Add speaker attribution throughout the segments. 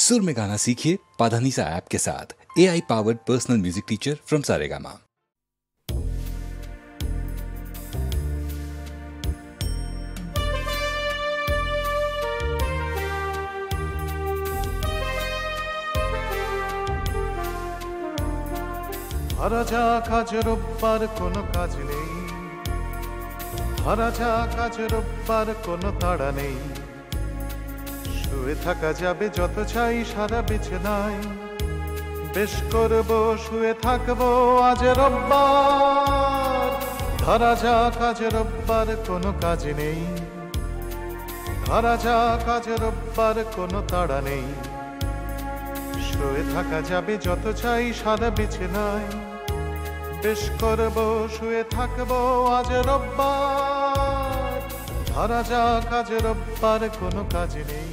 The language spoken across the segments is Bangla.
Speaker 1: सुर में गाना सीखिए पाधानीसा ऐप के साथ। AI powered personal music teacher from Saregama.
Speaker 2: ধরা যাক আজ রোববার কোনো কাজ নেই, ধরা যাক আজ রোববার কোনো তাড়া নেই, শুয়ে থাকা যাবে যত চাই সারা বিছানায়, বেশ করবো শুয়ে থাকবো আজ রোববার। ধরা যাক আজ রোববার কোনো কাজ নেই, ধরা যাক আজ রোববার কোনো তাড়া নেই, শুয়ে থাকা যাবে যত চাই সারা বিছানায়, বেশ করবো শুয়ে থাকবো আজ রোববার। ধরা যাক আজ রোববার কোনো কাজ নেই,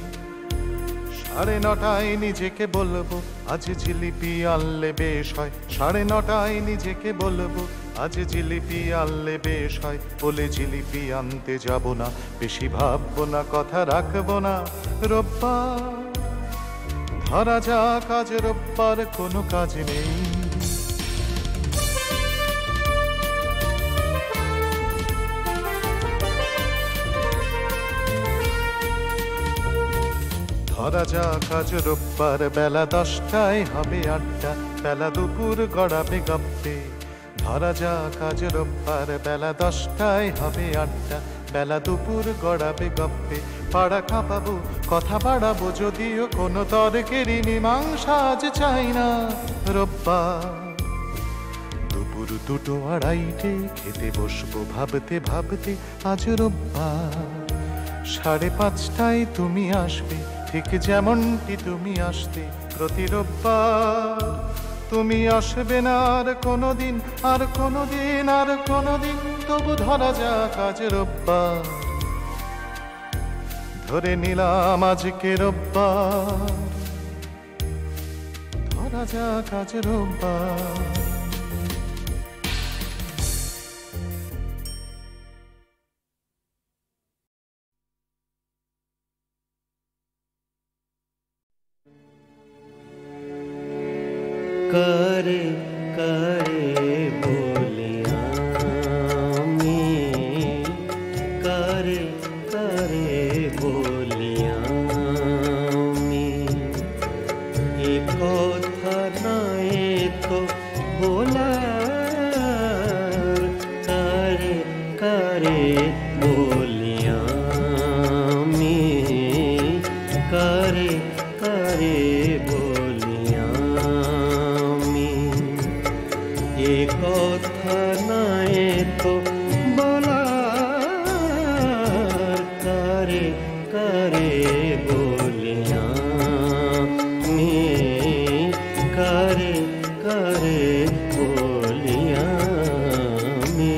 Speaker 2: 9:30 নিজেকে বলবো আজ জিলিপি আনলে বেশ হয়, 9:30 নিজেকে বলবো আজ জিলিপি আনলে বেশ হয়, বলে জিলিপি আনতে যাব না, বেশি ভাববো না, কথা রাখবো না রোববার। ধরা যাক আজ রোববার কোনো কাজ নেই। ধরা যাক আজ রোববার বেলা 10টায় হবে আড্ডা, বেলা দুপুর গড়াবে গপ্পে। ধরা যাক আজ রোববার বেলা 10টায় হবে আড্ডা, বেলা দুপুর গড়াবে গপ্পে। পাড়া কাঁপাবো কথা বাড়াবো যদিও কোনো তর্কেরই মীমাংসা আজ চাই না রোববার। দুপুর 2:30 খেতে বসবো ভাবতে ভাবতে আজ রোববার। 5:30টায় তুমি আসবে ঠিক যেমনটি তুমি আসতে প্রতি রোববার। তুমি আসবে না আর কোনোদিন, আর কোনোদিন, আর কোনোদিন, তবু ধরা যাক আজ রোববার। ধরে নিলাম আজকে রোববার, ধরা যাক আজ রোববার।
Speaker 3: करे करे बोलिया में, करे करे बोलिया में, एक कथा नए तो बोला, करे करे बोलिया में, करे करे কথা নয় তো বলার, করে করে বলিয়া মে, করে করে বলিয়া মে।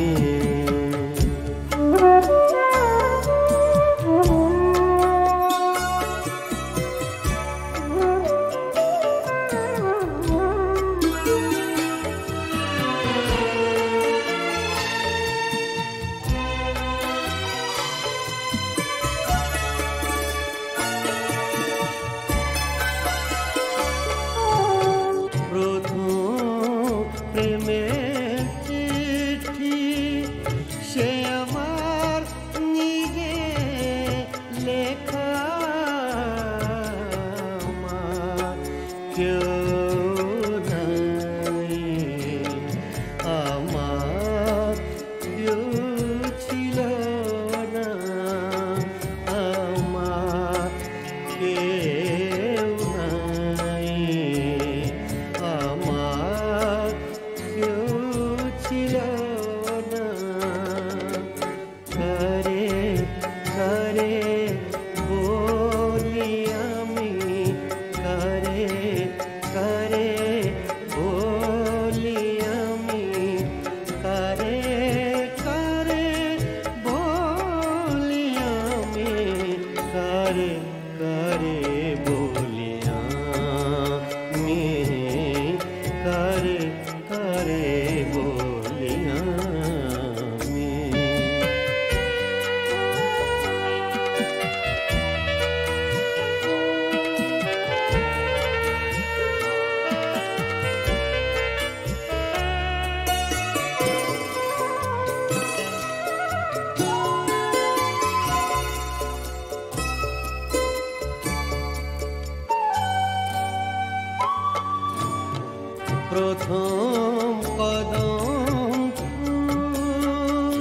Speaker 3: প্রথম কদম ফুল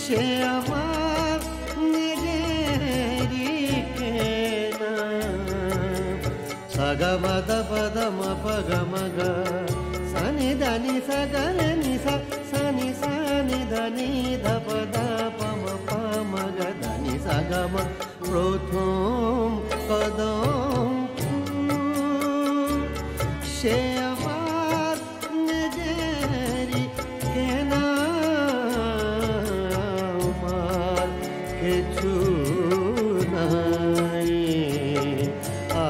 Speaker 3: সে আমার নিজেরই কেনা সাগা মাদা পাদা মা পাগা মাগা সানি দানি সাগারে নিসা সানি সানি দানি ধাপদা পাম পামগা দানি সাগা মা প্রথম কদম ফুল সে আমার নিজেরই কেনা আমার কিছু নাই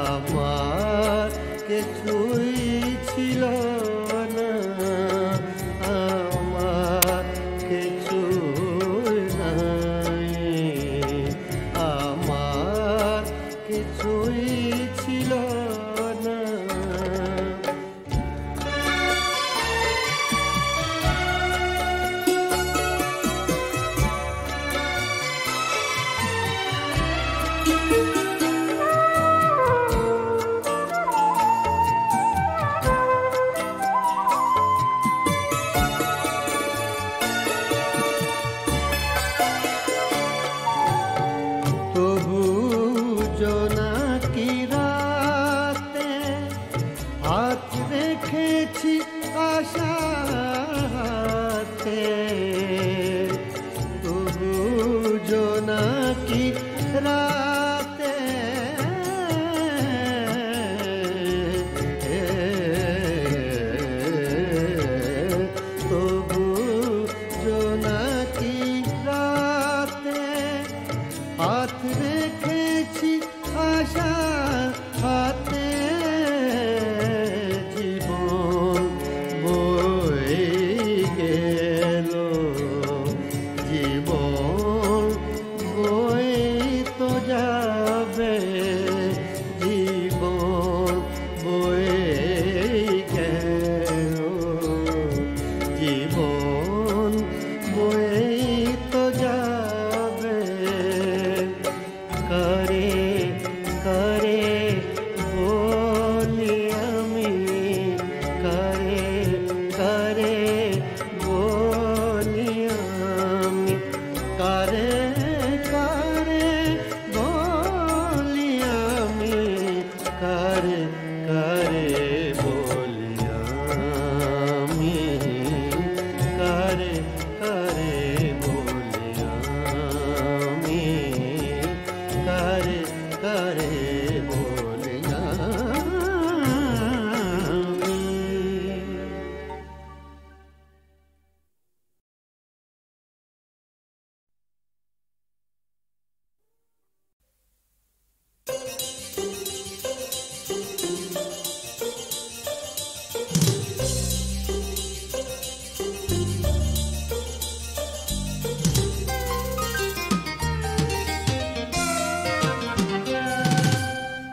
Speaker 3: আমার কিছুই ছিল না আমার কিছু নাই আমার কিছুই ছিল না তবু জোনাকি রাতে হাত রেখেছি আশাতে তবু জোনাকি রাতে তবু জোনাকি রাতে হাত রেখেছি আশা হাতে জীবন বয়ে গেল জীবন বয়ে তো যাবে জীবন বয়ে গেল জীবন বয়ে তো যাবে করে করে বলি আমি করে করে বলি আমি করে করে বলি আমি করে করে বলি আমি করে করে বলি আমি করে করে বলি আমি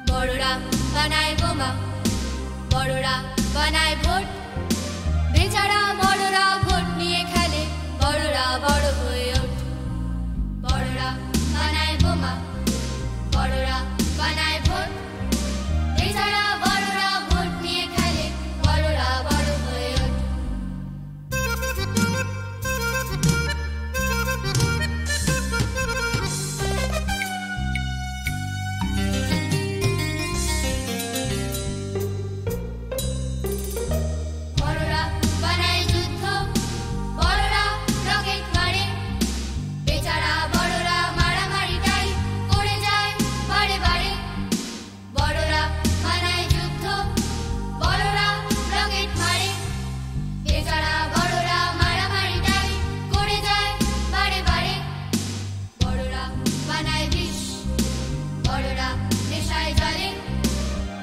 Speaker 4: বড়রা বানায় বোমা বড়রা বানায় ভোট বেচারা বড়রা ভোট নিয়ে খেলে বড়রা বড় হয়ে ওঠ বড়রা বানায় বোমা বড়রা বানায় ভোট বেচারা বড়রা ভোট নিয়ে খেলে বড়রা বড় হয়ে ওঠ বড়রা বানায় যুদ্ধ বড়রা রকেট মারে বেচারা বড়রা মারামারিটাই করে যায় বারে বারে বড়রা বানায় যুদ্ধ বড়রা রকেট মারে বেচারা বড়রা মারামারিটাই করে যায় বারে বারে বড়রা বানায় বিষ বড়রা নেশায় জলে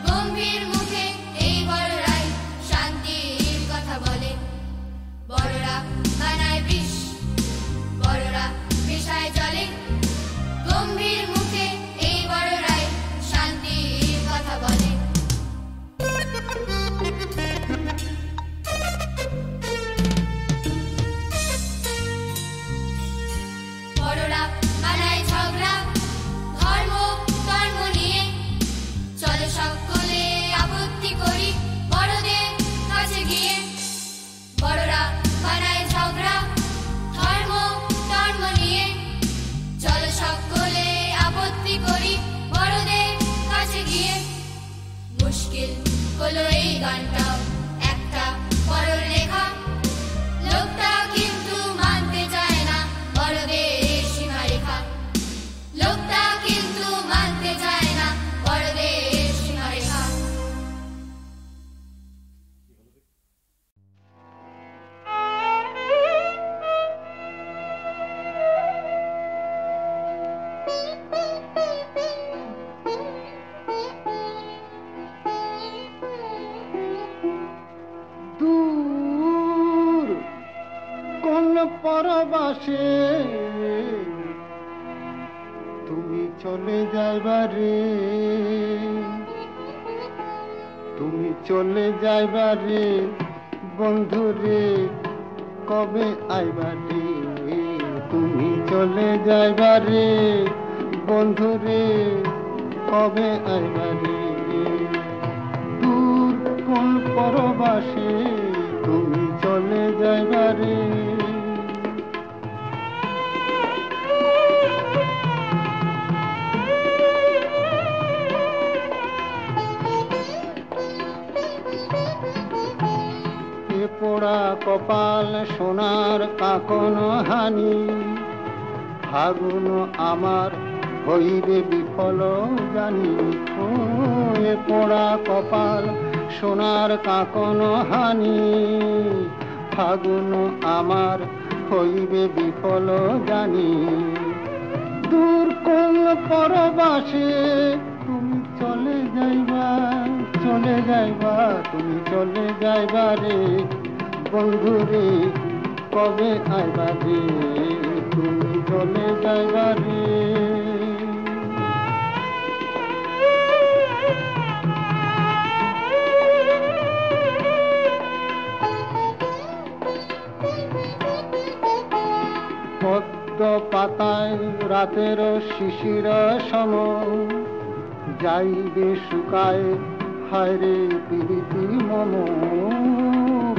Speaker 4: গম্ভীর মুখে এই বড়রাই শান্তির কথা বলে বড়রা বানায় বিষ বড়রা নেশায় জলে গম্ভীর মুখে এই বড়রাই শান্তির কথা বলে বড়রা বানায় ঝগড়া ধর্ম কর্ম নিয়ে চলে সকলে আপত্তি করি বড়দের কাছে গিয়ে মুশকিল হলো এই গানটাও একটা বড় লেখা লোকটা কিন্তু মানতে চায় না বড়দের সীমারেখা লোকটা কিন্তু মানতে চায় না বড়দের সীমারেখা
Speaker 3: দূর কোন পরবাসে তুমি চলে যাইবারে তুমি চলে যাইবারে বন্ধুরে কবে আইবারে তুমি চলে যাইবারে বন্ধুরে কবে আইবারে দূর কোন পরবাসে তুমি চলে যাইবারে পোড়া কপাল সোনার কাকন হানি ফাগুন আমার হইবে বিফল জানি ও এ পোড়া কপাল সোনার কাকন হানি ফাগুন আমার হইবে বিফল জানি দূর কোন পরবাসে তুমি চলে যাইবা তুমি চলে যাইবা রে বন্ধুরে কবে আইবা রে তুমি চলে যাইবা রে পদ্ম পাতায় রাতের শিশির সম যাইবে শুকায় হায় রে প্রীতি মম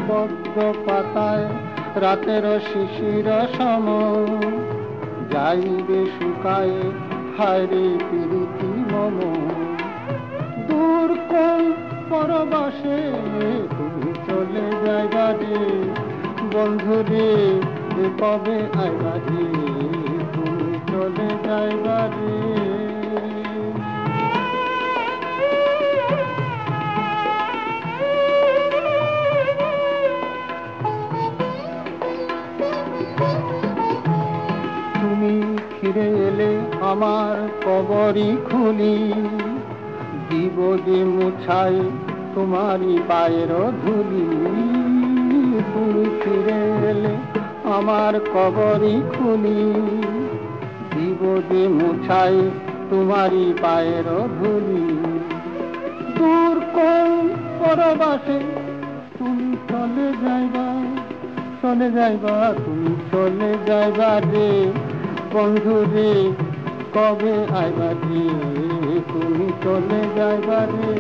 Speaker 3: পদ্ম পাতায় রাতের শিশির সম যাইবে শুকায় হায় রে প্রীতি মম দূর কোন পরবাসে তুমি চলে যাইবা রে বন্ধুরে কবে আইবা রে তুমি চলে যাইবা রে ফিরে এলে আমার কবরই খুলি দিব যে মুছাই তোমারই পায়ের ধুলি তুমি ফিরে এলে আমার কবরই খুলি দিব যে মুছাই তোমারই পায়ের ধুলি দূর কোন পরবাসে তুমি চলে যাইবা তুমি চলে যাইবা রে বন্ধুরে কবে আইবা রে তুমি চলে যাইবা রে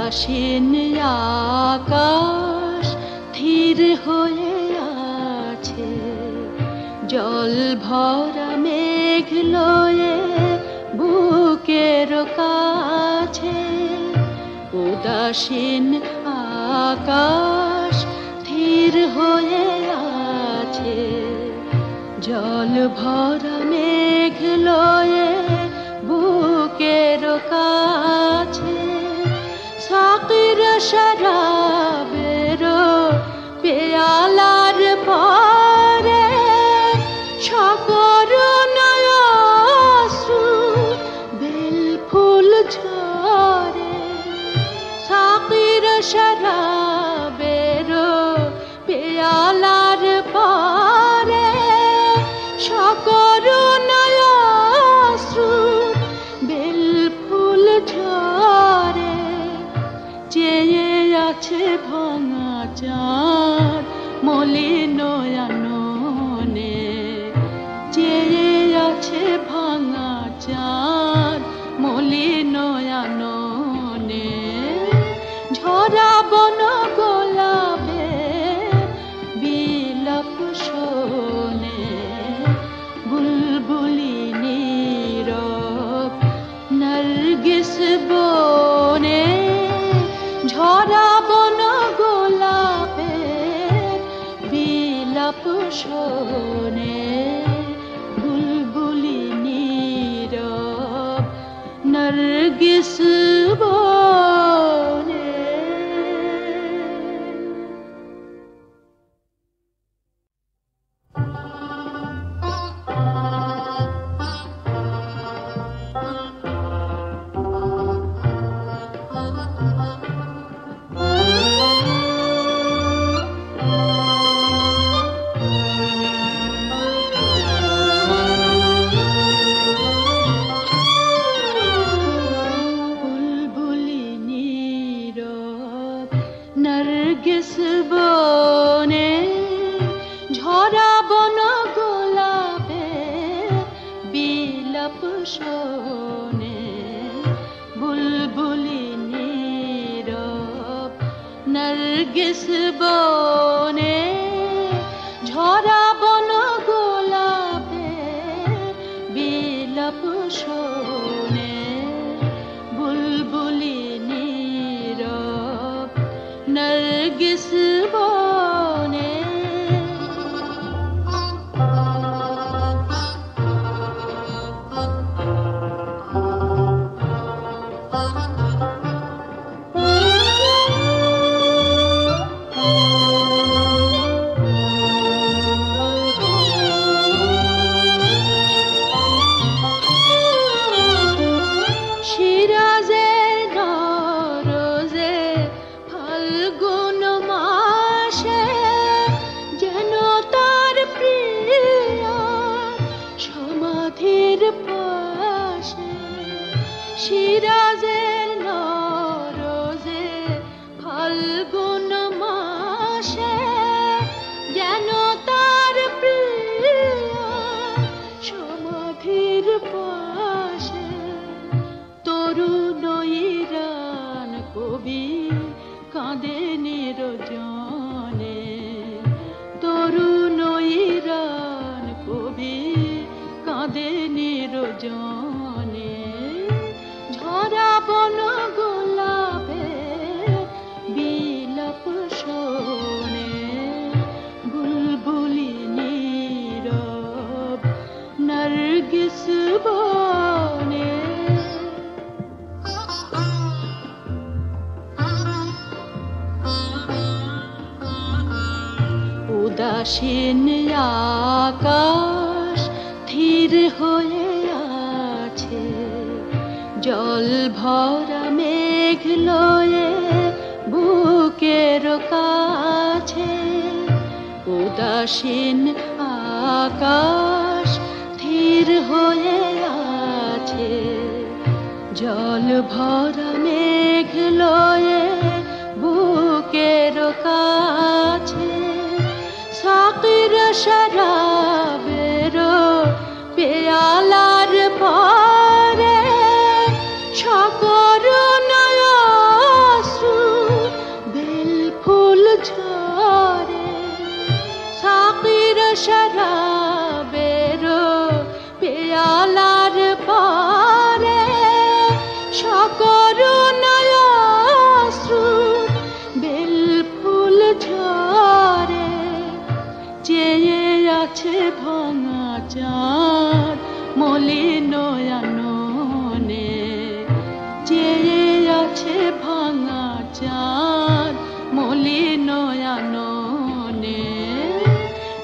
Speaker 5: উদাসীন আকাশ ধীর হয়ে আছে, জল ভরা মেঘ লয়ে বুকের কাছে। উদাসীন আকাশ ধীর হয়ে আছে, জল ভরা মেঘ লয়ে বুকের কাছে। সাকির শরাবের পেয়ালার পরে সাগর নয়াসু বেল ফুল ঝরে। সাকির শরাবের পেয়ালার পরে সাগর নয়াসু বেল ফুল ঝরে। চেয়ে আছে ভাঙা চাঁদ মলিন আননে, চেয়ে আছে ভাঙা চাঁদ মলিন আননে। ঝরা বন গোলাপে বিলাপ শোনে, বুলবুলি নীরব নরগিস বনে। ঝরা বন গোলাপে বিলাপ শোনে, বুলবুলি নীরব নরগিস বনে। বুলবুলি নীরব নরগিস বনে। ঝরা বন গোলাপে বিলাপ শোনে, বুলবুলি নীরব নরগিস বনে। ঝরা বন গোলাপে বিলাপ শোনে, বুলবুলি নীরব নরগিস বনে। শিরাজের নরজে ফাল্গুন মাসে যেন তার প্রিয়া সমাধির পাশে। শিরাজের নরজে ফাল্গুন মাসে যেন তার প্রিয়া সমাধির পাশে। তরুণ ইরান কবি কাঁদে নিরজনে, তরুণ ইরান কবি কাঁদে নিরজনে। ঝরা বন গোলাপে বিলাপ শোনে, বুলবুলি নীরব নরগিস বনে। উদাসীন আকাশ ধীর হয়ে আছে, জল ভরা মেঘ লয়ে বুকের কাছে। উদাসীন আকাশ ধীর হয়ে আছে, জল ভরা মেঘ লয়ে বুকের কাছে। সাকির শরাবের পেয়ালার পরে সাগর নয়াসু আছে ভাঙা চাঁদ মলিন আননে, চেয়ে আছে ভাঙা চাঁদ মলিন আননে।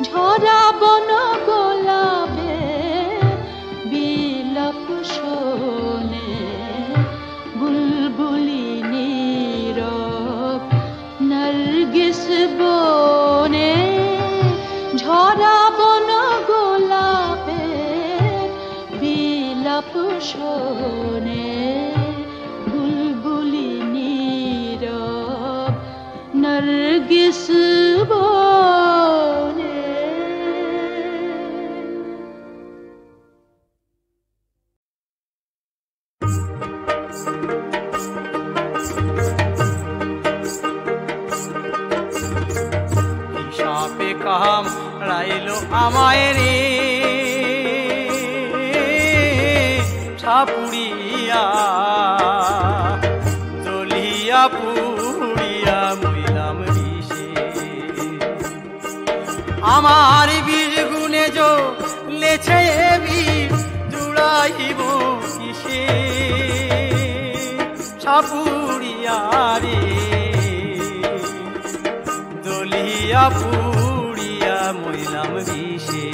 Speaker 5: ঝরা বন গোলাপে বিলাপ শোনে, বুলবুলি নীরব নরগিস বনে। ঝরা বন গোলাপে বিলাপ শোনে, বুলবুলি নীরব নরগিস বনে।
Speaker 6: সাপে কাম রাইলো আমায় রে, ছাপুড়িয়া জ্বলিয়া পুড়িয়া মইলাম বিষে। আমার বীর গুণে লেছে বীর জুড়াইব কিসে, ছাপুড়িয়া রে জ্বলিয়া পুড়িয়া মইলাম বিষে।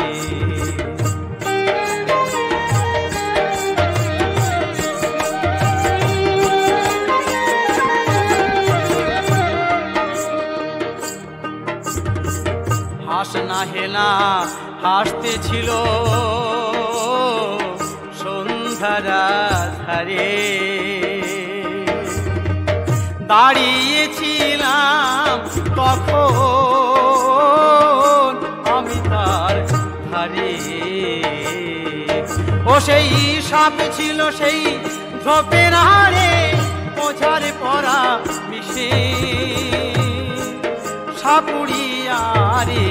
Speaker 6: হাস না হেনা হাসতে ছিল সন্ধ্যারা ধারে, দাঁড়িয়েছিলাম তখন আমি তার ধারে। ও সেই সাপ ছিল সেই ঝোপের আড়ে, ওঝার পরা মিশে ছাপুড়িয়া রে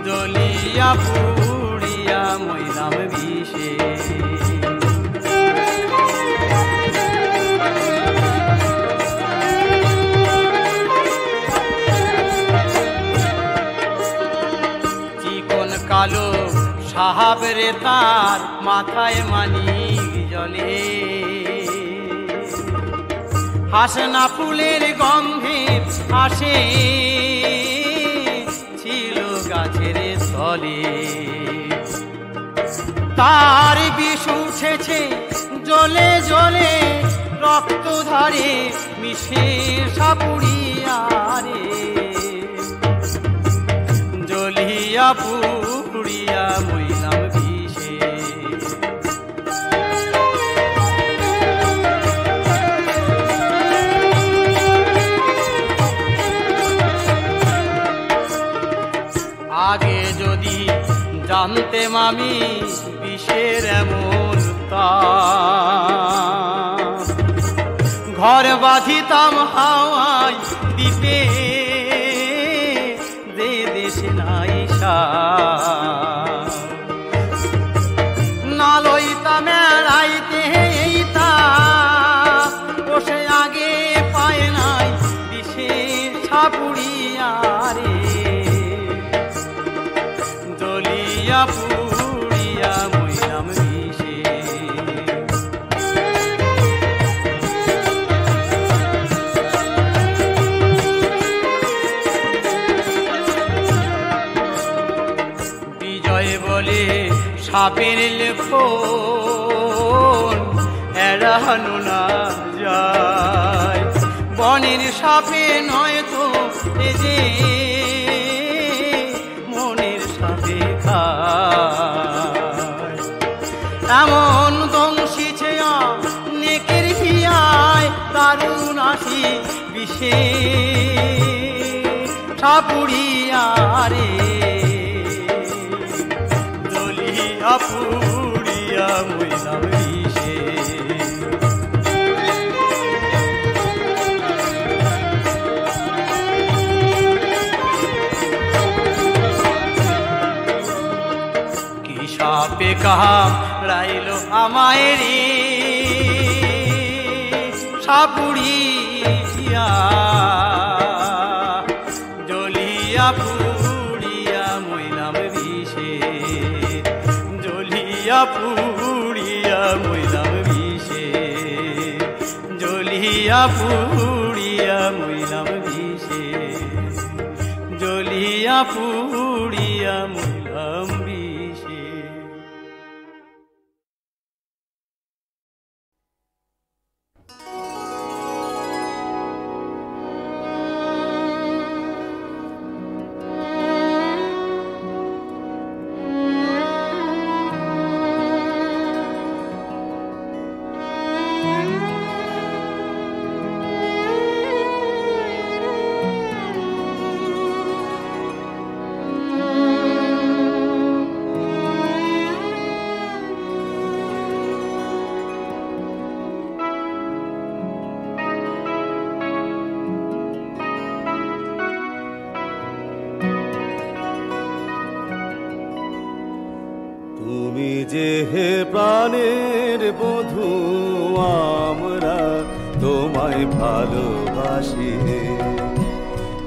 Speaker 6: জ্বলিয়া পুড়িয়া মইলাম বিষে। চিকন কালো সাহাব রে তার মাথায় মানিক জ্বলে, হাসনা ফুলের গন্ধে আসে ছিল গাছের তলে। তার বিষ উঠেছে জ্বলে জ্বলে রক্ত ধারে মিশে সাপুড়িয়া রে জ্বলিয়া পুড়িয়া মইলাম বিষে। আগে যদি জানতেম আমি বিষের এমন তাপ, ঘর বাঁধিতাম হাওয়ায় দ্বীপে যে দেশে নাই না লইতাম এড়াইতে এইতা, বসে আগে পায় নাই বিষের ছাপুড়িয়া রে জ্বলিয়া পুড়িয়া মইলাম বিষে। বিজয় বলে সাপের লেখন এড়ানো না যায়, বনের সাপে নয় তো এ যে মনের সাপে খায়। এমন দংশিছে নেকের হিয়ায় দারুণ আসি বিষে ছাপুড়িয়া রে জ্বলিয়া পুড়িয়া মইলাম বিষে। সাপে কামড়াইলো আমায় রে সাপুড়িয়া জ্বলিয়া পুড়িয়া জ্বলিয়া পুড়িয়া মইলাম বিষে, জ্বলিয়া পুড়িয়া মইলাম বিষে।
Speaker 7: তুমি যে হে প্রাণের বধূ, আমরা তোমায় ভালোবাসি।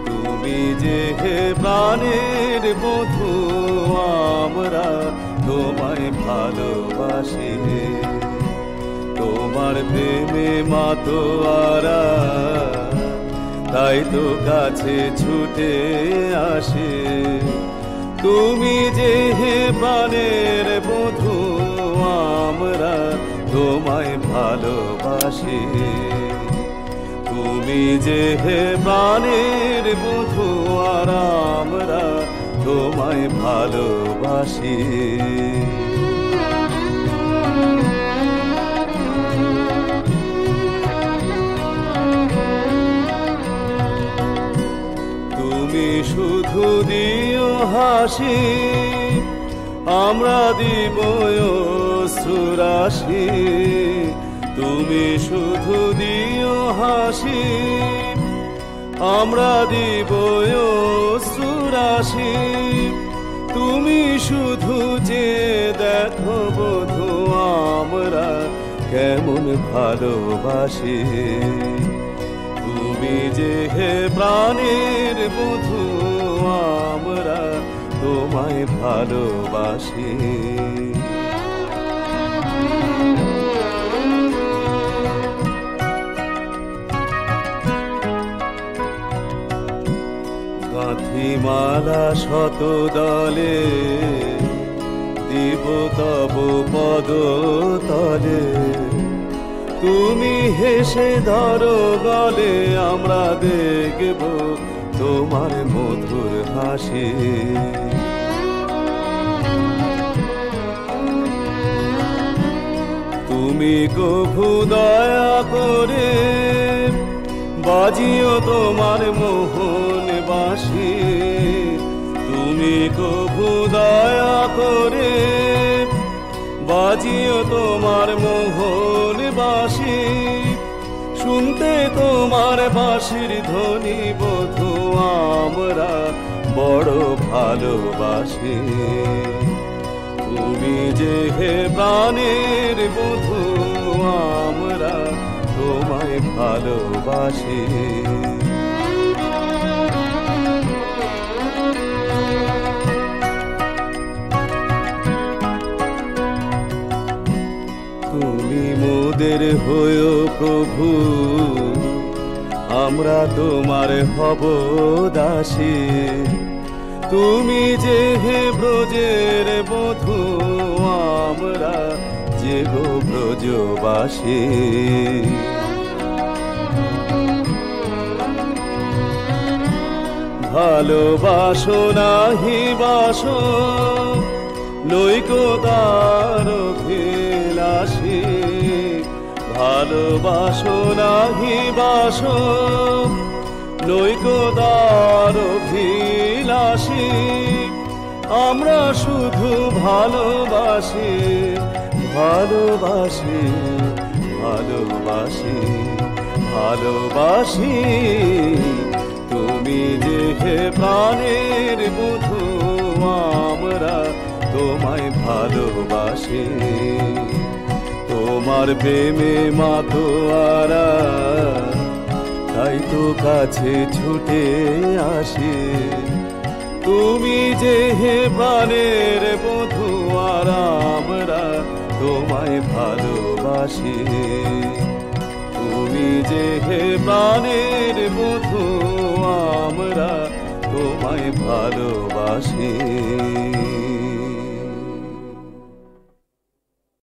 Speaker 7: তুমি যে হে প্রাণের বধূ, আমরা তোমায় ভালোবাসি। তোমার প্রেমে মাতোয়ারা, তাই তো কাছে ছুটে আসে। তুমি যে হে প্রাণের বধূ, আমরা তোমায় ভালোবাসি। তুমি যে হে প্রাণের বধূ, আর আমরা তোমায় ভালোবাসি। তুমি শুধু দিও হাসি, আমরা দিব অশ্রুরাশি। তুমি শুধু দিও হাসি, আমরা দিব অশ্রুরাশি। তুমি শুধু যে দেখো বধূ, আমরা কেমন ভালোবাসি। তুমি যে হে প্রাণের বধূ, আমরা তোমায় ভালোবাসি। গাঁথিমালা শত দলে, দিব তব পদ তলে। তুমি হেসে ধরো গলে, আমরা দেখব তোমার মধুর হাসি। তুমি কভু দয়া করে বাজিও তোমার মোহন বাঁশি। তুমি কভু দয়া করে বাজিও তোমার মোহন বাঁশি। শুনতে তোমার বাঁশির ধ্বনি বধূ, আমরা বড় ভালোবাসি। তুমি যে হে প্রাণের বধূ, আমরা তোমায় ভালোবাসি। তুমি মোদের হয়ো প্রভু, আমরা তোমার হব দাসী। তুমি যে হে ব্রজের বধূ, আমরা যে গো ব্রজবাসী। ভালোবাসো নাহি বাসো, নৈকতার অভিলাষী। ভালোবাসো নাহি বাসো, নৈকতার অভিলাষী। আমরা শুধু ভালোবাসি, ভালোবাসি, ভালোবাসি, ভালোবাসি। তুমি যে হে প্রাণের বধূ, আমরা তোমায় ভালোবাসি। তোমার প্রেমে মাতোয়ারা, তাই তো কাছে ছুটে আসি। তুমি যে হে প্রাণের বধূ, আর আমরা তোমায় ভালোবাসি। তুমি যে হে প্রাণের বধূ আমরা তোমায় ভালোবাসি।